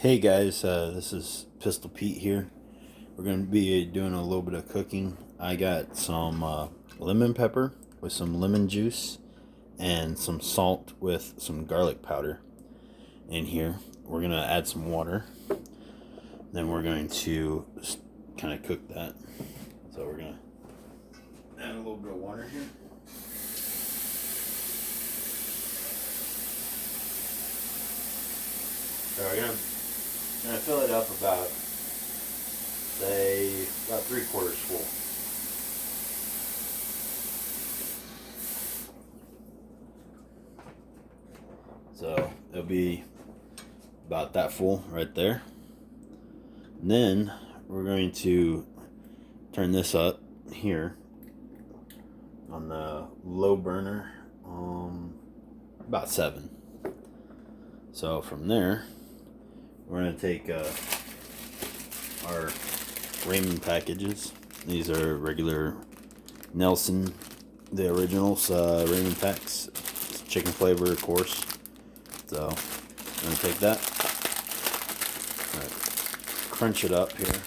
Hey guys, this is Pistol Pete here. We're going to be doing a little bit of cooking. I got some lemon pepper with some lemon juice and some salt with some garlic powder in here. We're going to add some water. Then we're going to kind of cook that. So we're going to add a little bit of water here. So we're going to fill it up about, say, about 3/4 full. So it'll be about that full right there. And then we're going to turn this up here on the low burner, about 7. So from there, we're going to take our Raymond packages. These are regular Nelson, the originals, Raymond packs. It's chicken flavor, of course. So I'm going to take that, crunch it up here.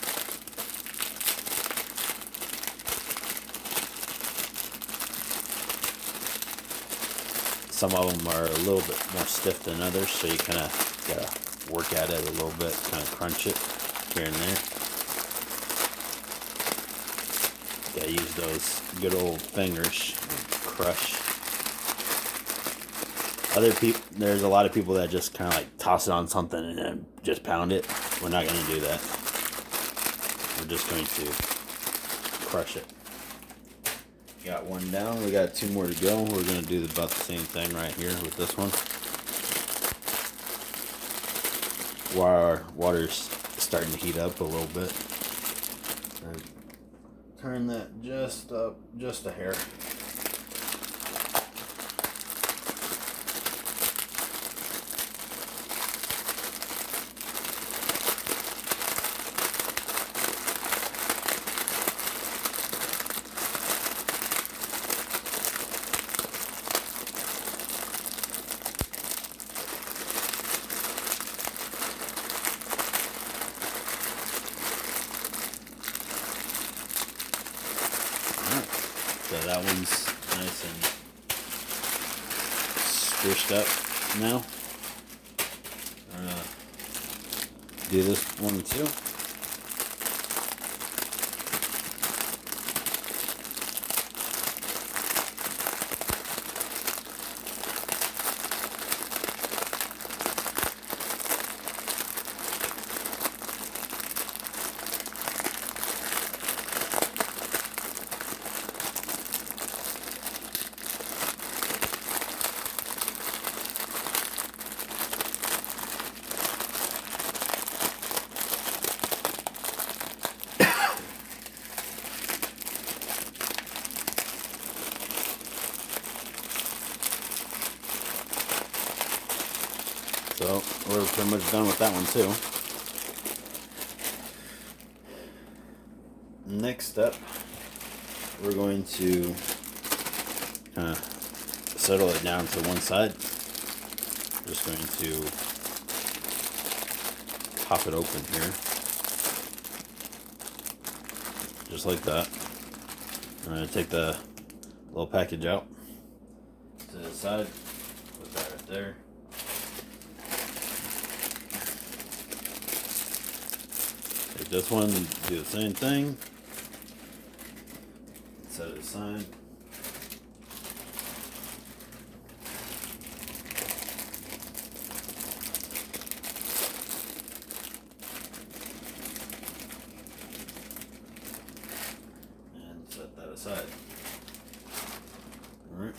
Some of them are a little bit more stiff than others, so you kind of gotta work at it a little bit, kind of crunch it here and there. Gotta use those good old fingers and crush. There's a lot of people that just kind of like toss it on something and then just pound it. We're not going to do that. We're just going to crush it. Got one down. We got 2 more to go. We're going to do about the same thing right here with this one. While our water's starting to heat up a little bit. Turn that just up, just a hair. So that one's nice and squished up now. I'm gonna do this one too. So we're pretty much done with that one too. Next up, we're going to kind of settle it down to one side. Just going to pop it open here. Just like that. I'm going to take the little package out to the side. Put that right there. Take this one and do the same thing. Set it aside. And set that aside. Alright,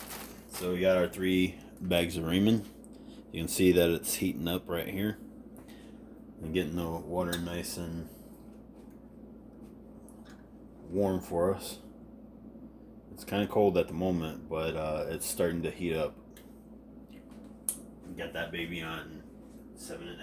so we got our 3 bags of Raymond. You can see that it's heating up right here. And getting the water nice and warm for us. It's kind of cold at the moment, but it's starting to heat up. Got that baby on 7.5.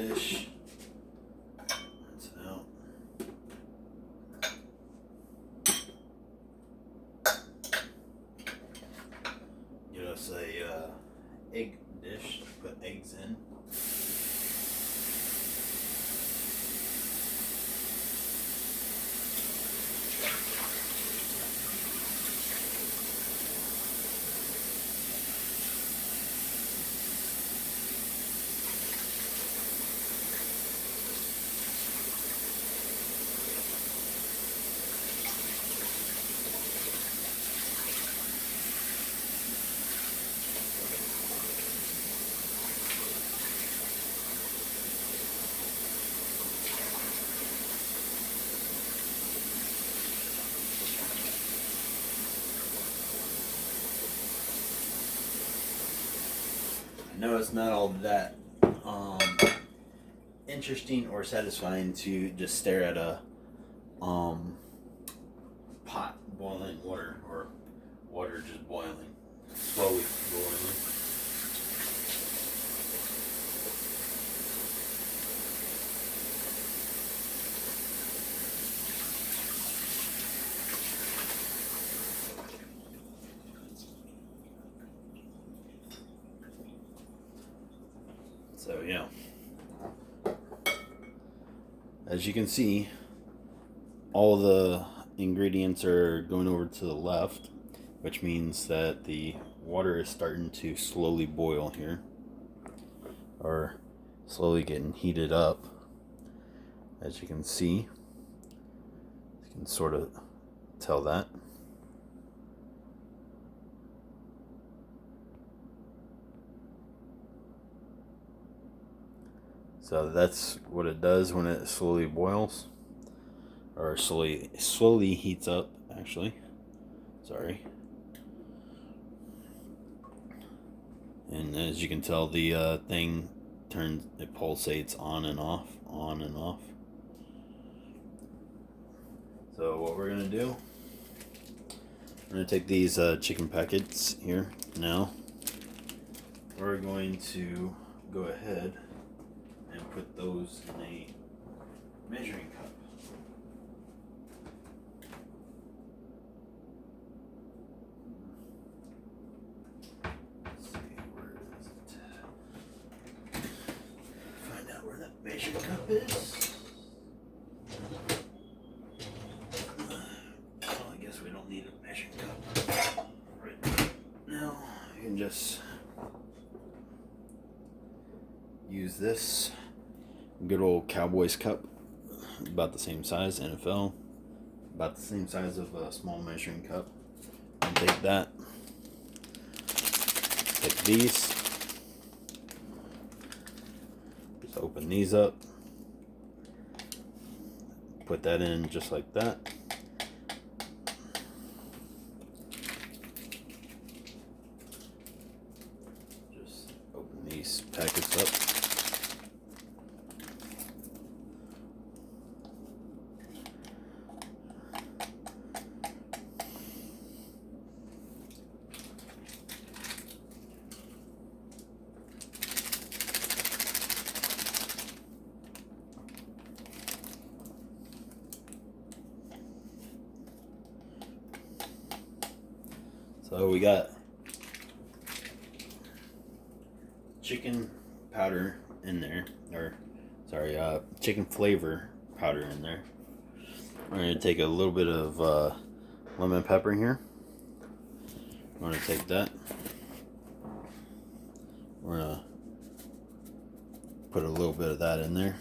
dish. Rinse it out. Get us a egg dish to put eggs in. No, it's not all that interesting or satisfying to just stare at a pot boiling water, or water just boiling, slowly boiling. So yeah, as you can see, all the ingredients are going over to the left, which means that the water is starting to slowly boil here, or slowly getting heated up. As you can see, you can sort of tell that. So that's what it does when it slowly boils, or slowly heats up, actually. Sorry. And as you can tell, the thing it pulsates on and off, on and off. So what we're gonna do, we're gonna take these chicken packets here now. We're going to go ahead and put those in a measuring cup. Let's see, where is it? Find out where that measuring cup is. Well, I guess we don't need a measuring cup right now. You can just use this good old Cowboys cup, about the same size, NFL, about the same size of a small measuring cup. And take that, take these, just open these up, put that in just like that. Just open these packets up. So we got chicken powder in there, or sorry, chicken flavor powder in there. We're going to take a little bit of lemon pepper here. We're going to take that. We're going to put a little bit of that in there.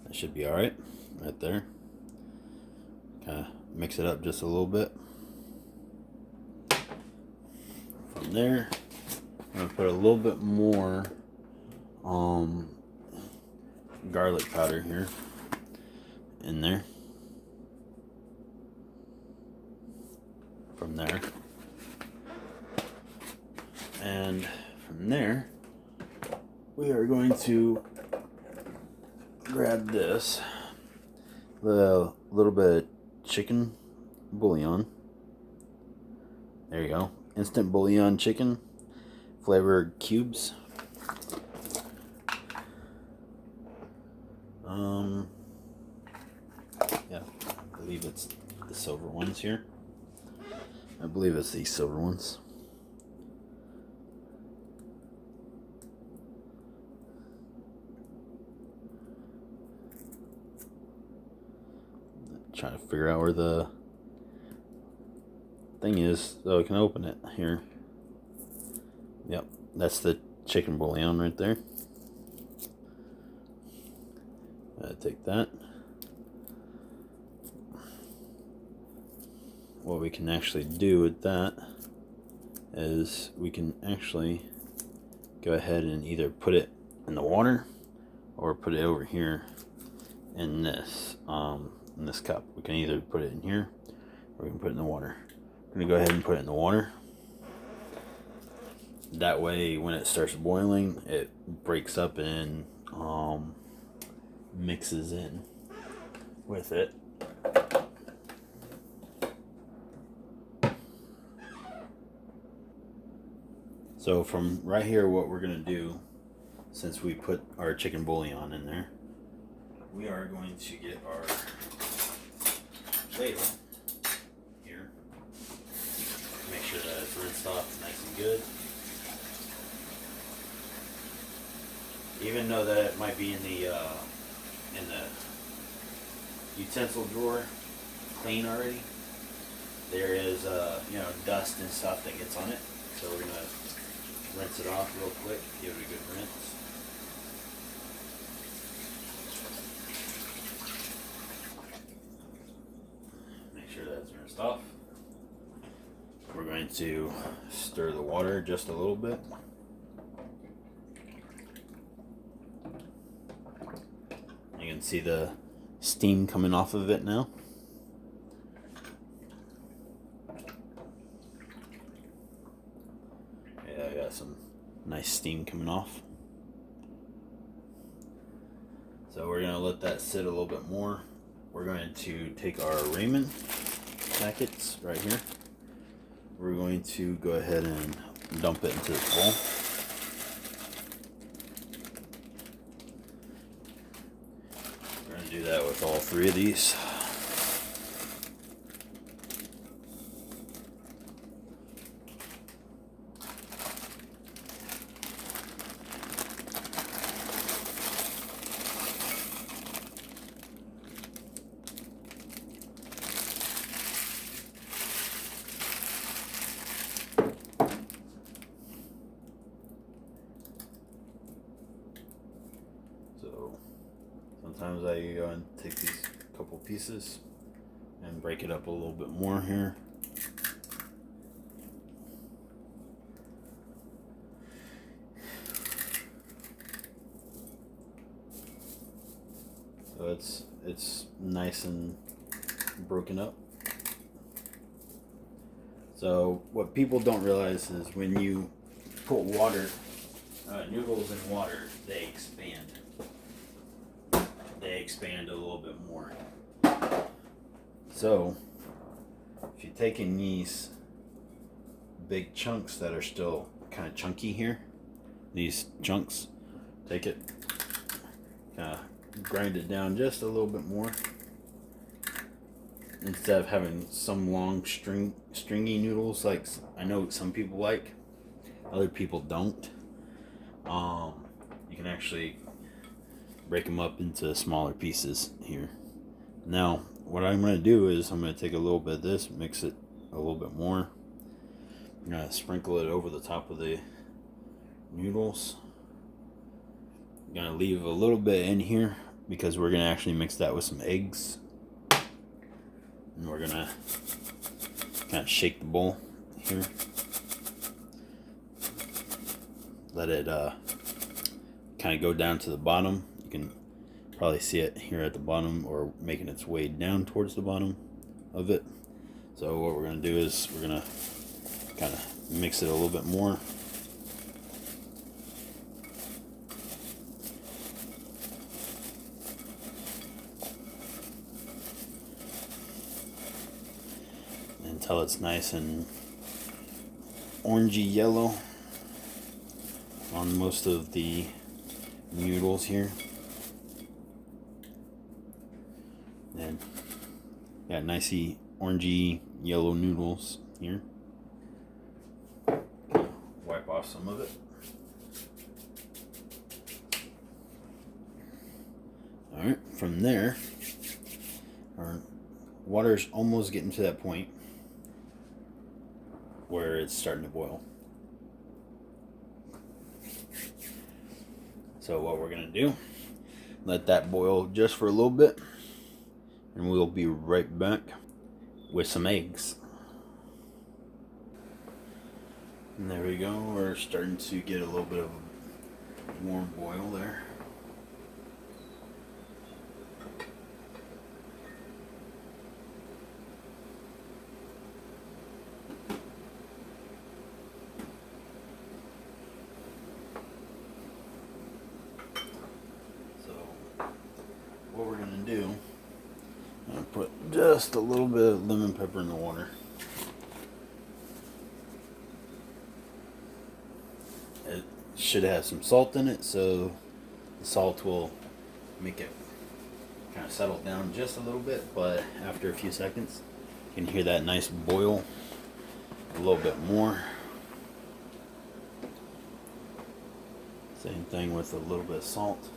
That should be alright, right there. Kind of mix it up just a little bit. From there, I'm going to put a little bit more garlic powder here in there. From there. And from there, we are going to grab this, the little bit of chicken bouillon. There you go. Instant bouillon chicken, flavored cubes. Yeah, I believe it's the silver ones here. I believe it's these silver ones. Trying to figure out where the thing is so I can open it here. Yep, that's the chicken bouillon right there. Take that. What we can actually do with that is we can actually go ahead and either put it in the water or put it over here in this cup. We can either put it in here or we can put it in the water. I'm gonna go ahead and put it in the water. That way when it starts boiling, it breaks up and mixes in with it. So from right here, what we're gonna do, since we put our chicken bouillon in there, we are going to get our ladle here. Make sure that it's rinsed off nice and good. Even though that it might be in the utensil drawer clean already, there is dust and stuff that gets on it. So we're gonna rinse it off real quick, give it a good rinse. Make sure that's rinsed off. We're going to stir the water just a little bit. You can see the steam coming off of it now. Yeah, I got some nice steam coming off. So we're gonna let that sit a little bit more. We're going to take our ramen packets right here. We're going to go ahead and dump it into the bowl. We're going to do that with all 3 of these. Sometimes I go and take these couple pieces and break it up a little bit more here. So it's nice and broken up. So what people don't realize is when you put noodles in water, they expand. They expand a little bit more. So if you're taking these big chunks that are still kind of chunky here, these chunks, take it, kind of grind it down just a little bit more. Instead of having some long stringy noodles like I know some people like, other people don't. You can actually break them up into smaller pieces here. Now, what I'm going to do is I'm going to take a little bit of this, mix it a little bit more. I'm going to sprinkle it over the top of the noodles. I'm going to leave a little bit in here because we're going to actually mix that with some eggs. And we're going to kind of shake the bowl here. Let it kind of go down to the bottom. You can probably see it here at the bottom or making its way down towards the bottom of it. So what we're going to do is we're going to kind of mix it a little bit more. Until it's nice and orangey yellow. on most of the noodles here. And got nicey orangey yellow noodles here. Wipe off some of it. Alright, from there, our water's almost getting to that point where it's starting to boil. So what we're going to do, let that boil just for a little bit, and we'll be right back with some eggs. And there we go, we're starting to get a little bit of a warm boil there. What we're going to do, I'm going to put just a little bit of lemon pepper in the water. It should have some salt in it, so the salt will make it kind of settle down just a little bit, but after a few seconds you can hear that nice boil a little bit more. Same thing with a little bit of salt.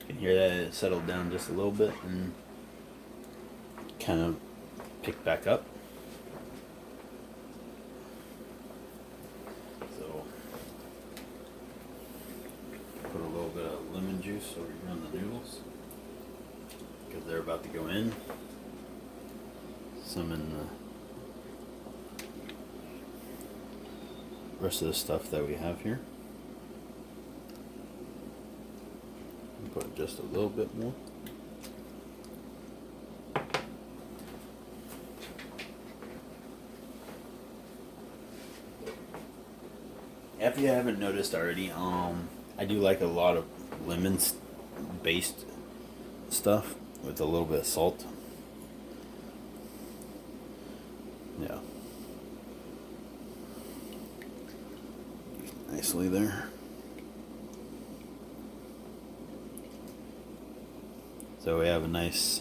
You can hear that it settled down just a little bit and kind of pick back up. So put a little bit of lemon juice over here on the noodles because they're about to go in. Some in the rest of the stuff that we have here. Put just a little bit more. If you haven't noticed already, I do like a lot of lemon-based stuff with a little bit of salt. Yeah. Nicely there. So we have a nice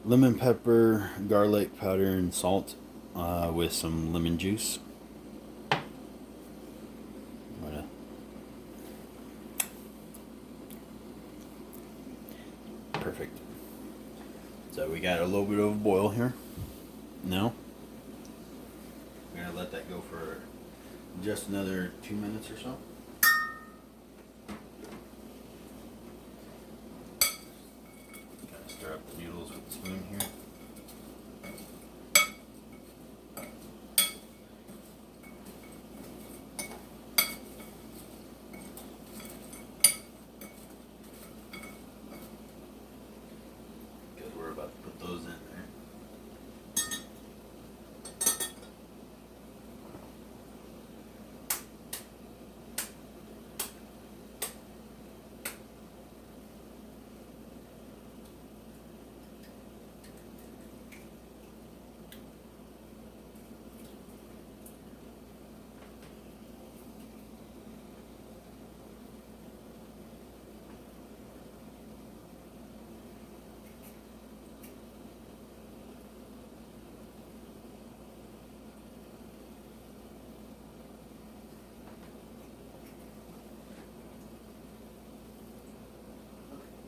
lemon pepper, garlic powder, and salt with some lemon juice. Perfect. So we got a little bit of a boil here. Now we're gonna let that go for just another 2 minutes or so. Stir up the noodles with the spoon here. Because we're about to put those in there.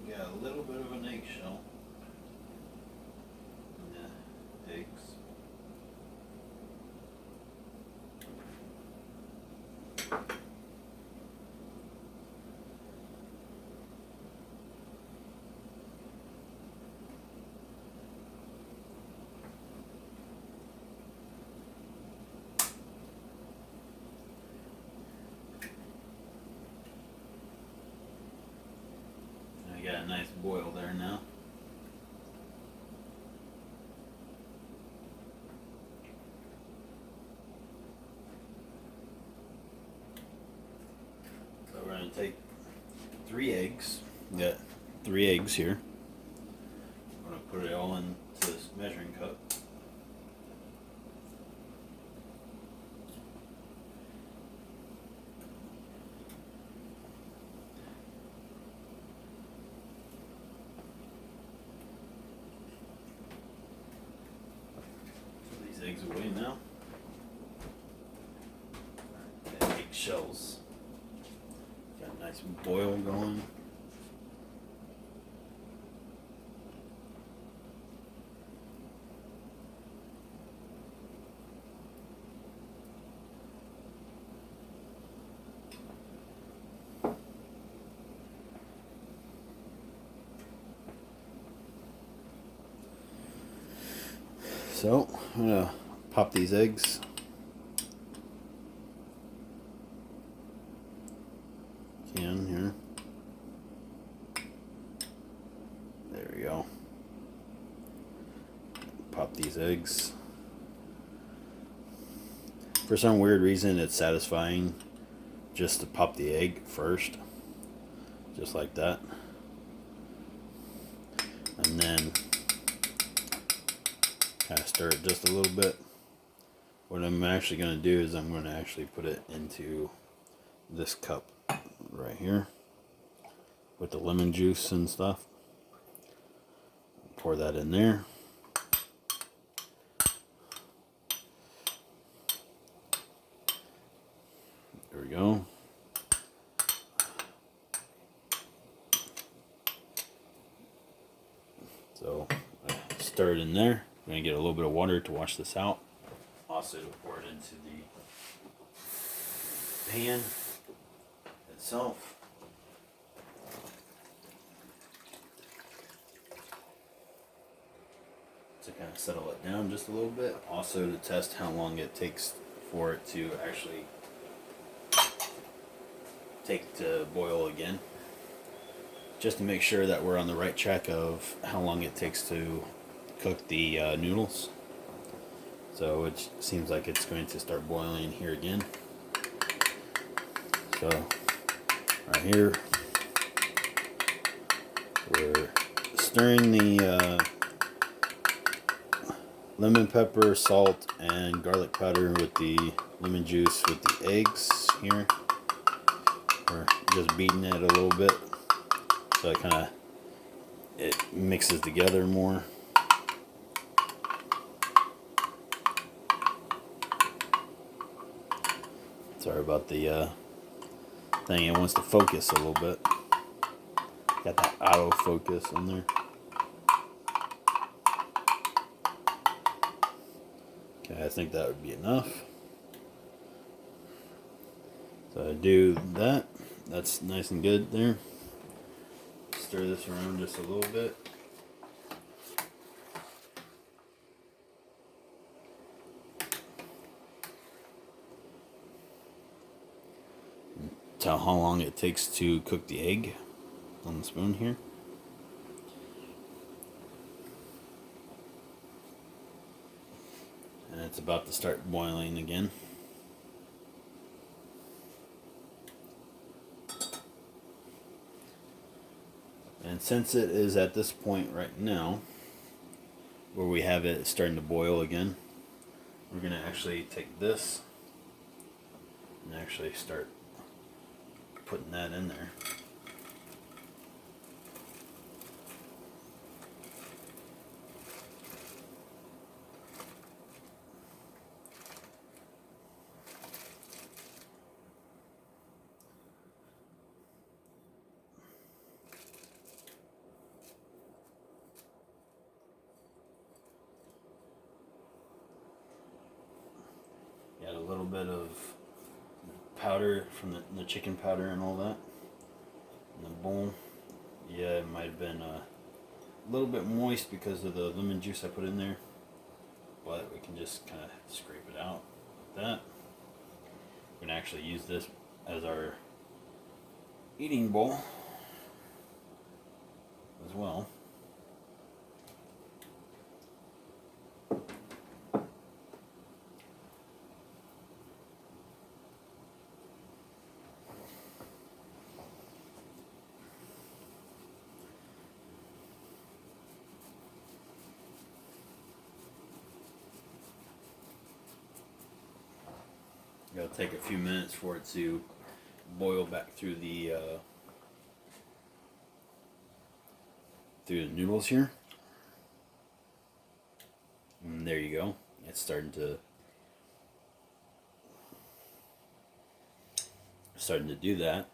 Got a little bit of an eggshell in the eggs. Got a nice boil there now. So we're going to take 3 eggs. We got 3 eggs here. I'm going to put it all into this measuring cup. Throw these eggs away now. The egg shells. Got a nice boil going. So I'm gonna pop these eggs. Can here. There we go. Pop these eggs. For some weird reason, it's satisfying just to pop the egg first, just like that, and then kind of stir it just a little bit. What I'm actually going to do is I'm going to actually put it into this cup right here with the lemon juice and stuff. Pour that in there. There we go. So stir it in there. I'm going to get a little bit of water to wash this out. Also pour it into the pan itself. To kind of settle it down just a little bit. Also to test how long it takes for it to actually take to boil again. Just to make sure that we're on the right track of how long it takes to cook the noodles. So it seems like it's going to start boiling here again. So right here we're stirring the lemon pepper, salt, and garlic powder with the lemon juice with the eggs here. We're just beating it a little bit so it mixes together more. Sorry about the thing, it wants to focus a little bit. Got that auto focus in there. Okay, I think that would be enough. So I do that. That's nice and good there. Stir this around just a little bit. Tell how long it takes to cook the egg on the spoon here. And it's about to start boiling again. And since it is at this point right now, where we have it starting to boil again, we're going to actually take this and actually start putting that in there. Got a little bit of powder from the chicken powder and all that in the bowl. Yeah, it might have been a little bit moist because of the lemon juice I put in there, but we can just kind of scrape it out like that. We're gonna actually use this as our eating bowl as well. It'll take a few minutes for it to boil back through the noodles here. And there you go. It's starting to do that.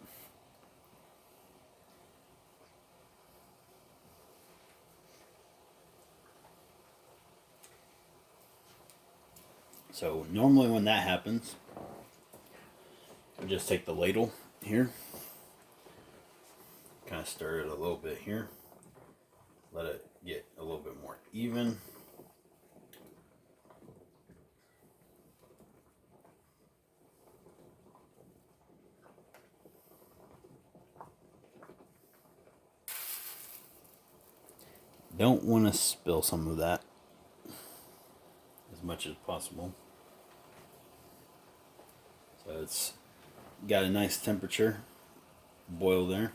So normally when that happens, I just take the ladle here, kind of stir it a little bit here, let it get a little bit more even. Don't want to spill some of that as much as possible. So it's got a nice temperature boil there.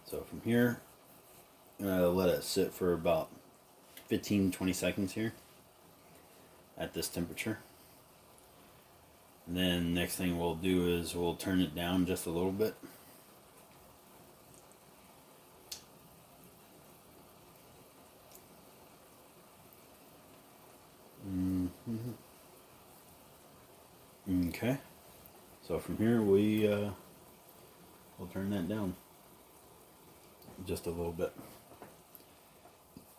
So from here, I'm going to let it sit for about 15-20 seconds here at this temperature. And then next thing we'll do is we'll turn it down just a little bit. Okay, so from here we'll turn that down just a little bit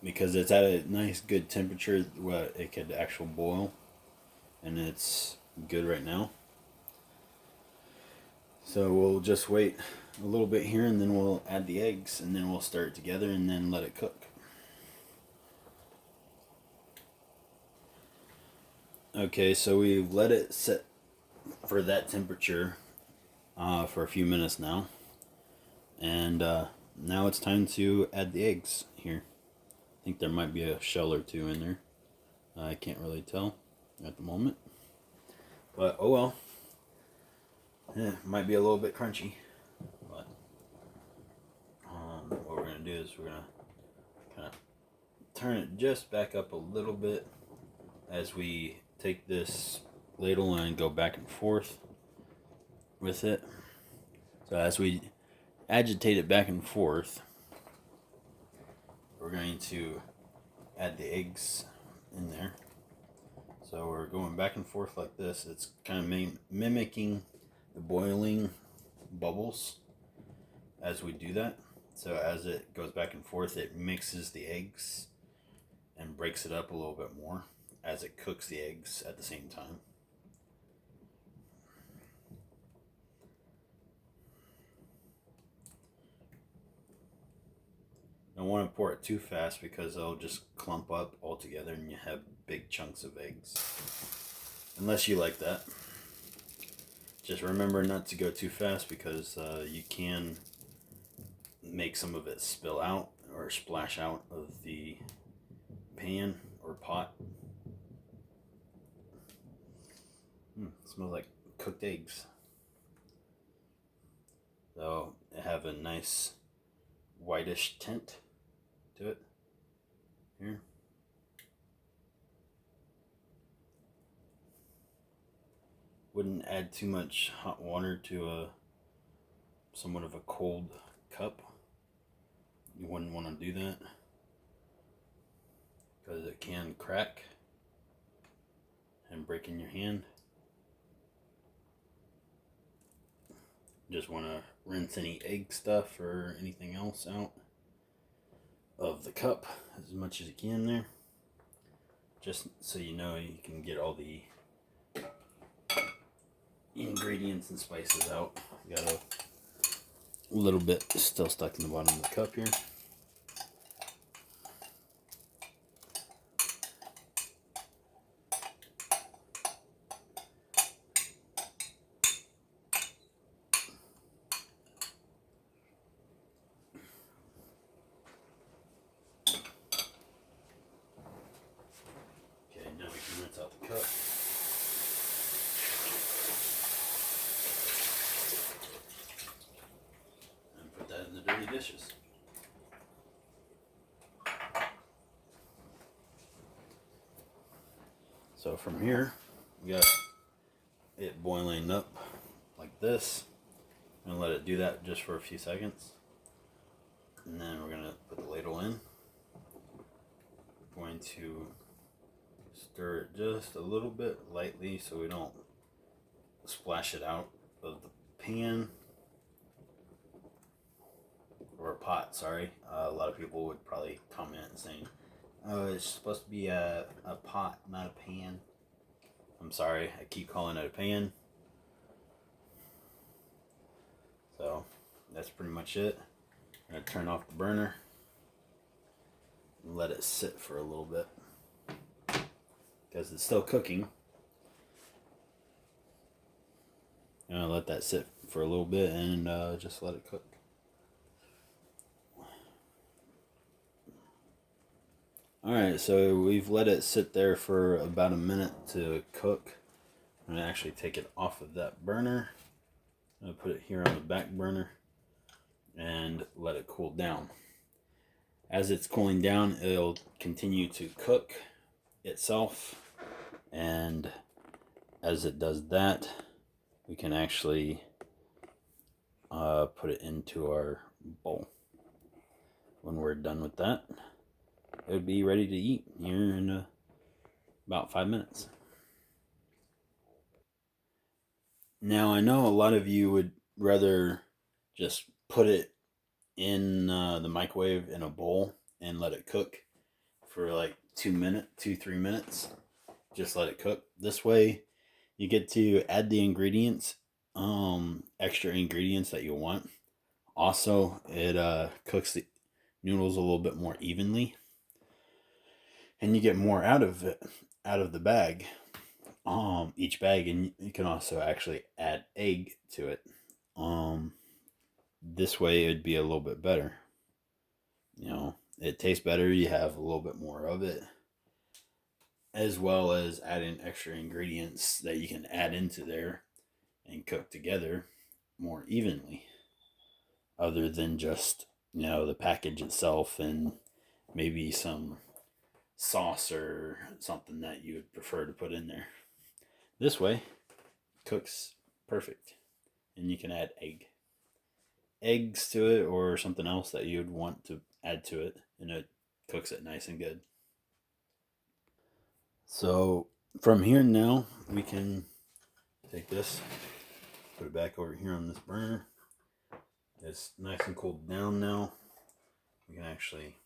because it's at a nice good temperature where it could actually boil, and it's good right now. So we'll just wait a little bit here, and then we'll add the eggs, and then we'll stir it together and then let it cook. Okay, so we've let it sit for that temperature for a few minutes now, and now it's time to add the eggs here. I think there might be a shell or two in there. I can't really tell at the moment, but oh well. Might be a little bit crunchy, but what we're gonna do is we're gonna kind of turn it just back up a little bit as we take this ladle and go back and forth with it. So as we agitate it back and forth, we're going to add the eggs in there. So we're going back and forth like this. It's kind of mimicking the boiling bubbles as we do that. So as it goes back and forth, it mixes the eggs and breaks it up a little bit more as it cooks the eggs at the same time. Don't want to pour it too fast because it'll just clump up all together and you have big chunks of eggs. Unless you like that. Just remember not to go too fast because you can make some of it spill out or splash out of the pan or pot. It smells like cooked eggs. So they have a nice whitish tint to it here. Wouldn't add too much hot water to a somewhat of a cold cup. You wouldn't want to do that because it can crack and break in your hand. Just want to rinse any egg stuff or anything else out of the cup as much as you can there, just so you know you can get all the ingredients and spices out. Got a little bit still stuck in the bottom of the cup here. Okay, now we can rinse out the cup. In the dirty dishes. So from here, we got it boiling up like this. I'm gonna let it do that just for a few seconds. And then we're gonna put the ladle in. Going to stir it just a little bit lightly so we don't splash it out of the pan or pot. Sorry, a lot of people would probably comment saying, "Oh, it's supposed to be a pot, not a pan." I'm sorry, I keep calling it a pan. So that's pretty much it. I'm gonna turn off the burner and let it sit for a little bit because it's still cooking. I'm gonna let that sit for a little bit and just let it cook. Alright, so we've let it sit there for about a minute to cook. I'm gonna actually take it off of that burner. I'm gonna put it here on the back burner and let it cool down. As it's cooling down, it'll continue to cook itself, and as it does that, we can actually put it into our bowl. When we're done with that, it would be ready to eat here in about 5 minutes. Now, I know a lot of you would rather just put it in the microwave in a bowl and let it cook for like 2-3 minutes. Just let it cook. This way you get to add the ingredients, extra ingredients that you want. Also, it cooks the noodles a little bit more evenly, and you get more out of it, out of the bag, each bag. And you can also actually add egg to it. This way it'd be a little bit better. You know, it tastes better. You have a little bit more of it, as well as adding extra ingredients that you can add into there and cook together more evenly, other than just, you know, the package itself and maybe some sauce or something that you would prefer to put in there. This way, cooks perfect, and you can add eggs to it or something else that you would want to add to it, and it cooks it nice and good. So from here now, we can take this, put it back over here on this burner. It's nice and cooled down now. We can actually